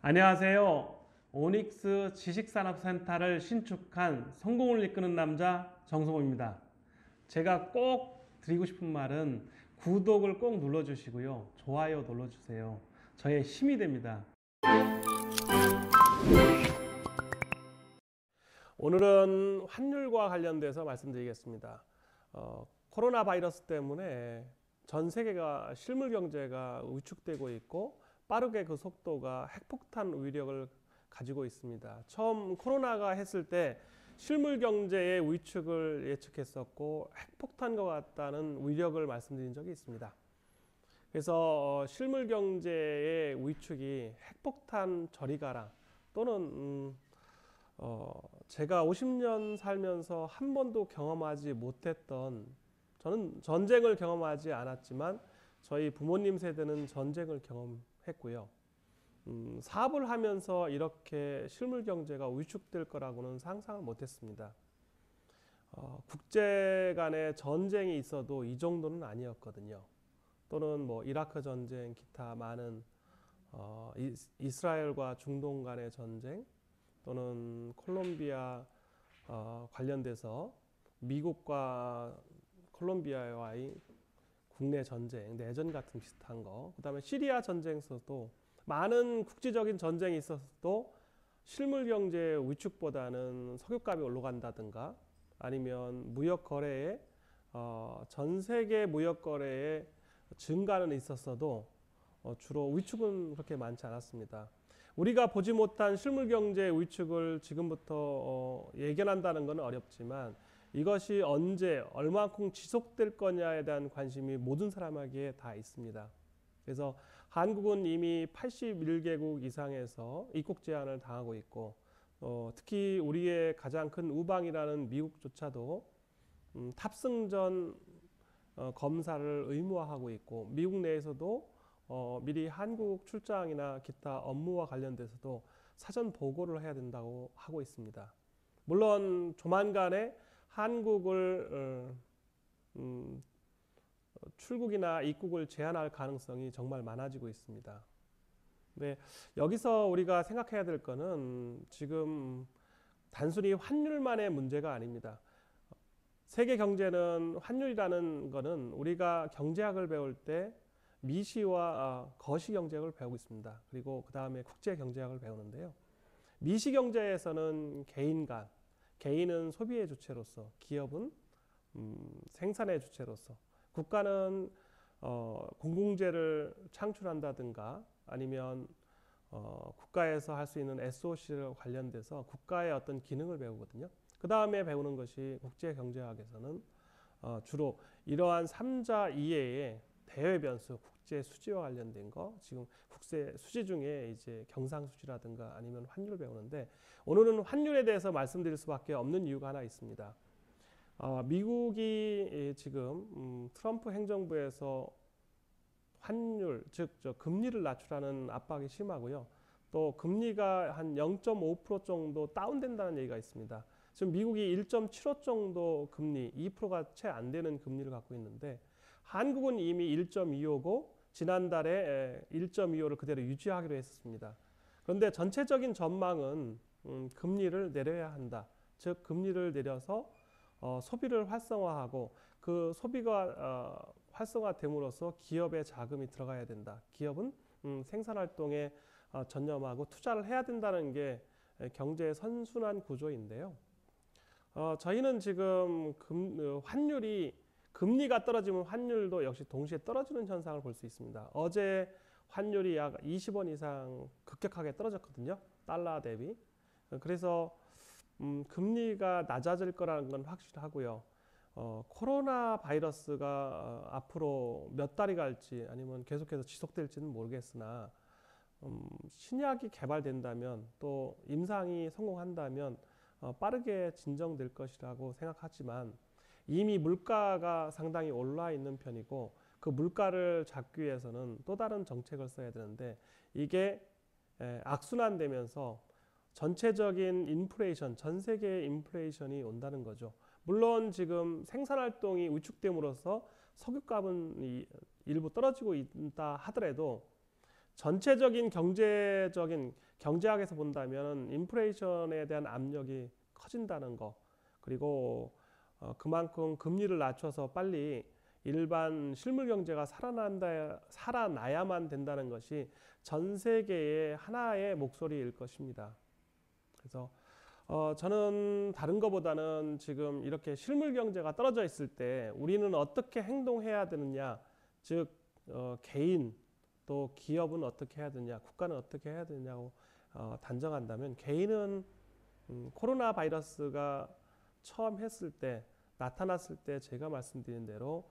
안녕하세요. 오닉스 지식산업센터를 신축한 성공을 이끄는 남자 정성호입니다. 제가 꼭 드리고 싶은 말은 구독을 꼭 눌러주시고요. 좋아요 눌러주세요. 저의 힘이 됩니다. 오늘은 환율과 관련돼서 말씀드리겠습니다. 코로나 바이러스 때문에 전 세계가 실물 경제가 위축되고 있고 빠르게 그 속도가 핵폭탄 위력을 가지고 있습니다. 처음 코로나가 했을 때 실물 경제의 위축을 예측했었고 핵폭탄과 같다는 위력을 말씀드린 적이 있습니다. 그래서 실물 경제의 위축이 핵폭탄 저리 가라 또는 제가 50년 살면서 한 번도 경험하지 못했던, 저는 전쟁을 경험하지 않았지만 저희 부모님 세대는 전쟁을 경험했고요. 사업을 하면서 이렇게 실물 경제가 위축될 거라고는 상상을 못했습니다. 국제 간의 전쟁이 있어도 이 정도는 아니었거든요. 또는 뭐 이라크 전쟁, 기타 많은 이스라엘과 중동 간의 전쟁, 또는 콜롬비아 관련돼서 미국과 콜롬비아와의 국내 전쟁, 내전 같은 비슷한 거, 그 다음에 시리아 전쟁에서도 많은 국제적인 전쟁이 있어도 실물 경제 위축보다는 석유값이 올라간다든가 아니면 무역 거래에 전 세계 무역 거래에 증가는 있었어도 주로 위축은 그렇게 많지 않았습니다. 우리가 보지 못한 실물 경제 위축을 지금부터 예견한다는 것은 어렵지만 이것이 언제 얼마큼 지속될 거냐에 대한 관심이 모든 사람에게 다 있습니다. 그래서 한국은 이미 81개국 이상에서 입국 제한을 당하고 있고 특히 우리의 가장 큰 우방이라는 미국조차도 탑승 전 검사를 의무화하고 있고 미국 내에서도 미리 한국 출장이나 기타 업무와 관련돼서도 사전 보고를 해야 된다고 하고 있습니다. 물론 조만간에 한국을 출국이나 입국을 제한할 가능성이 정말 많아지고 있습니다. 네, 여기서 우리가 생각해야 될 거는 지금 단순히 환율만의 문제가 아닙니다. 세계 경제는 환율이라는 거는 우리가 경제학을 배울 때 미시와 거시 경제학을 배우고 있습니다. 그리고 그 다음에 국제 경제학을 배우는데요. 미시 경제에서는 개인 간, 개인은 소비의 주체로서, 기업은 생산의 주체로서, 국가는 공공재를 창출한다든가 아니면 국가에서 할 수 있는 SOC를 관련돼서 국가의 어떤 기능을 배우거든요. 그 다음에 배우는 것이 국제 경제학에서는 주로 이러한 3자 이해의 대외 변수, 국제 수지와 관련된 거, 지금 국제 수지 중에 이제 경상수지라든가 아니면 환율을 배우는데 오늘은 환율에 대해서 말씀드릴 수밖에 없는 이유가 하나 있습니다. 미국이 지금 트럼프 행정부에서 환율, 즉 금리를 낮추라는 압박이 심하고요. 또 금리가 한 0.5% 정도 다운된다는 얘기가 있습니다. 지금 미국이 1.75 정도 금리, 2%가 채 안 되는 금리를 갖고 있는데 한국은 이미 1.25고 지난달에 1.25를 그대로 유지하기로 했습니다. 그런데 전체적인 전망은 금리를 내려야 한다. 즉 금리를 내려서 소비를 활성화하고 그 소비가 활성화됨으로써 기업의 자금이 들어가야 된다. 기업은 생산활동에 전념하고 투자를 해야 된다는 게 경제의 선순환 구조인데요. 저희는 지금 환율이 금리가 떨어지면 환율도 역시 동시에 떨어지는 현상을 볼 수 있습니다. 어제 환율이 약 20원 이상 급격하게 떨어졌거든요. 달러 대비. 그래서 금리가 낮아질 거라는 건 확실하고요. 코로나 바이러스가 앞으로 몇 달이 갈지 아니면 계속해서 지속될지는 모르겠으나 신약이 개발된다면 또 임상이 성공한다면 빠르게 진정될 것이라고 생각하지만 이미 물가가 상당히 올라 있는 편이고 그 물가를 잡기 위해서는 또 다른 정책을 써야 되는데 이게 악순환되면서 전체적인 인플레이션, 전 세계의 인플레이션이 온다는 거죠. 물론 지금 생산활동이 위축됨으로써 석유값은 일부 떨어지고 있다 하더라도 전체적인 경제학에서 본다면 인플레이션에 대한 압력이 커진다는 거, 그리고 그만큼 금리를 낮춰서 빨리 일반 실물 경제가 살아나야만 된다는 것이 전 세계의 하나의 목소리일 것입니다. 그래서 저는 다른 것보다는 지금 이렇게 실물 경제가 떨어져 있을 때 우리는 어떻게 행동해야 되느냐, 즉 개인 또 기업은 어떻게 해야 되느냐, 국가는 어떻게 해야 되느냐고 단정한다면, 개인은 코로나 바이러스가 처음 나타났을 때 제가 말씀드린 대로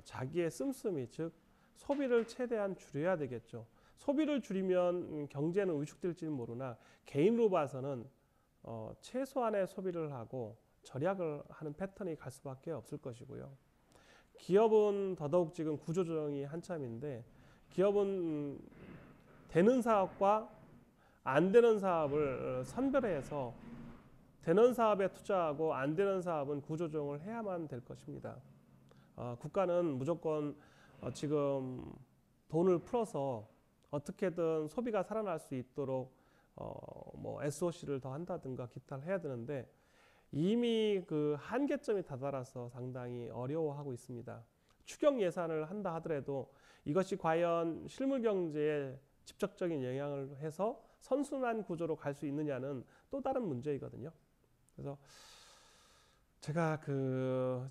자기의 씀씀이, 즉 소비를 최대한 줄여야 되겠죠. 소비를 줄이면 경제는 위축될지는 모르나 개인으로 봐서는 최소한의 소비를 하고 절약을 하는 패턴이 갈 수밖에 없을 것이고요. 기업은 더더욱 지금 구조조정이 한참인데, 기업은 되는 사업과 안 되는 사업을 선별해서 되는 사업에 투자하고 안 되는 사업은 구조조정을 해야만 될 것입니다. 국가는 무조건 지금 돈을 풀어서 어떻게든 소비가 살아날 수 있도록 뭐 SOC를 더 한다든가 기타를 해야 되는데, 이미 그 한계점이 다다라서 상당히 어려워하고 있습니다. 추경 예산을 한다 하더라도 이것이 과연 실물 경제에 직접적인 영향을 해서 선순환 구조로 갈 수 있느냐는 또 다른 문제이거든요. 그래서 제가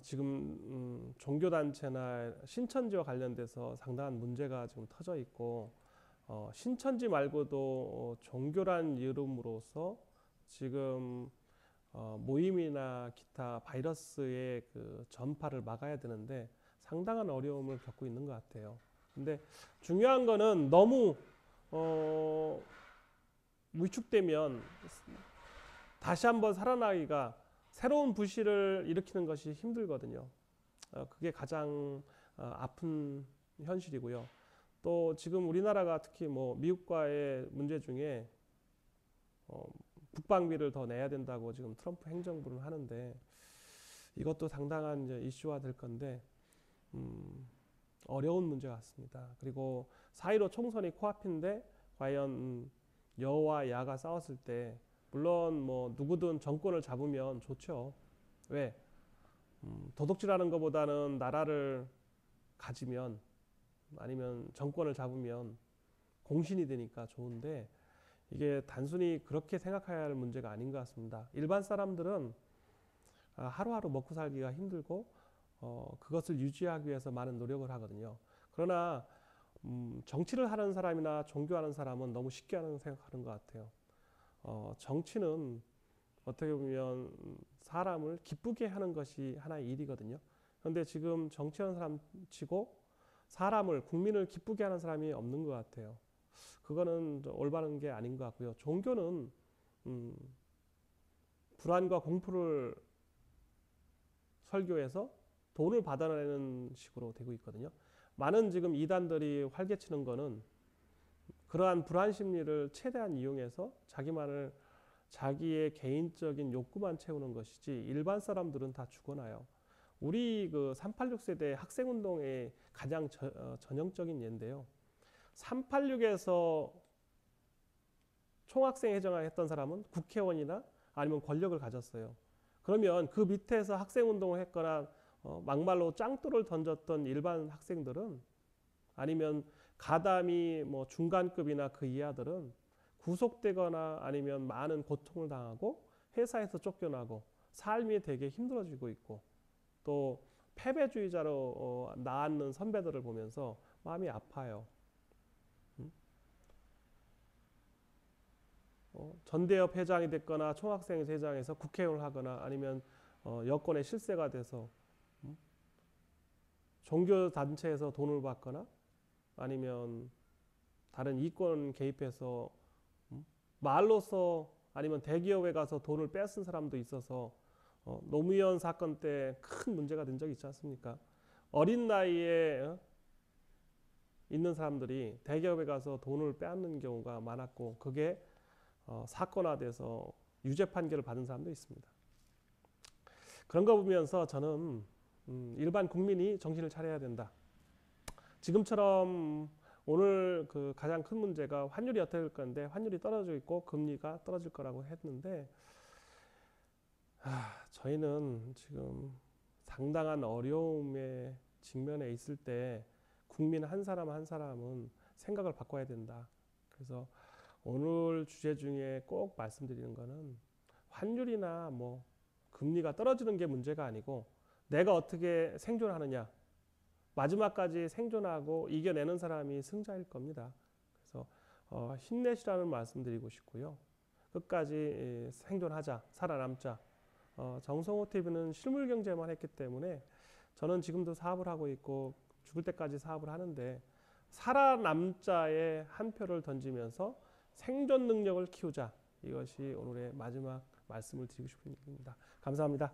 지금 종교단체나 신천지와 관련돼서 상당한 문제가 지금 터져 있고, 신천지 말고도 종교란 이름으로서 지금 모임이나 기타 바이러스의 그 전파를 막아야 되는데 상당한 어려움을 겪고 있는 것 같아요. 근데 중요한 거는 너무 위축되면 다시 한번 살아나기가, 새로운 부실을 일으키는 것이 힘들거든요. 그게 가장 아픈 현실이고요. 또 지금 우리나라가 특히 뭐 미국과의 문제 중에 국방비를 더 내야 된다고 지금 트럼프 행정부는 하는데, 이것도 상당한 이제 이슈화 될 건데 어려운 문제 같습니다. 그리고 4.15 총선이 코앞인데 과연 여와 야가 싸웠을 때, 물론 뭐 누구든 정권을 잡으면 좋죠. 왜? 도둑질하는 것보다는 나라를 가지면, 아니면 정권을 잡으면 공신이 되니까 좋은데, 이게 단순히 그렇게 생각해야 할 문제가 아닌 것 같습니다. 일반 사람들은 하루하루 먹고 살기가 힘들고 그것을 유지하기 위해서 많은 노력을 하거든요. 그러나 정치를 하는 사람이나 종교하는 사람은 너무 쉽게 생각하는 것 같아요. 정치는 어떻게 보면 사람을 기쁘게 하는 것이 하나의 일이거든요. 그런데 지금 정치하는 사람 치고 국민을 기쁘게 하는 사람이 없는 것 같아요. 그거는 올바른 게 아닌 것 같고요. 종교는 불안과 공포를 설교해서 돈을 받아내는 식으로 되고 있거든요. 많은 지금 이단들이 활개치는 거는 그러한 불안 심리를 최대한 이용해서 자기의 개인적인 욕구만 채우는 것이지, 일반 사람들은 다 죽어나요. 우리 그 386 세대 학생운동의 가장 전형적인 예인데요. 386에서 총학생 회장을 했던 사람은 국회의원이나 아니면 권력을 가졌어요. 그러면 그 밑에서 학생운동을 했거나 막말로 짱돌을 던졌던 일반 학생들은, 아니면 가담이 뭐 중간급이나 그 이하들은 구속되거나 아니면 많은 고통을 당하고 회사에서 쫓겨나고 삶이 되게 힘들어지고 있고, 또 패배주의자로 나앉는 선배들을 보면서 마음이 아파요. 전대협 회장이 됐거나 총학생 회장에서 국회의원을 하거나 아니면 여권의 실세가 돼서 종교단체에서 돈을 받거나 아니면 다른 이권 개입해서 말로써 아니면 대기업에 가서 돈을 뺏은 사람도 있어서 노무현 사건 때 큰 문제가 된 적이 있지 않습니까? 어린 나이에 있는 사람들이 대기업에 가서 돈을 빼앗는 경우가 많았고, 그게 사건화돼서 유죄 판결을 받은 사람도 있습니다. 그런 거 보면서 저는 일반 국민이 정신을 차려야 된다. 지금처럼 오늘 그 가장 큰 문제가 환율이 어떻게 될 건데 환율이 떨어지고 있고 금리가 떨어질 거라고 했는데 저희는 지금 상당한 어려움에 직면해 있을 때 국민 한 사람 한 사람은 생각을 바꿔야 된다. 그래서 오늘 주제 중에 꼭 말씀드리는 거는 환율이나 뭐 금리가 떨어지는 게 문제가 아니고 내가 어떻게 생존하느냐, 마지막까지 생존하고 이겨내는 사람이 승자일 겁니다. 그래서 힘내시라는 말씀드리고 싶고요. 끝까지 생존하자, 살아남자. 정성호 TV는 실물 경제만 했기 때문에 저는 지금도 사업을 하고 있고 죽을 때까지 사업을 하는데 살아남자의 한 표를 던지면서 생존 능력을 키우자. 이것이 오늘의 마지막 말씀을 드리고 싶은 얘기입니다. 감사합니다.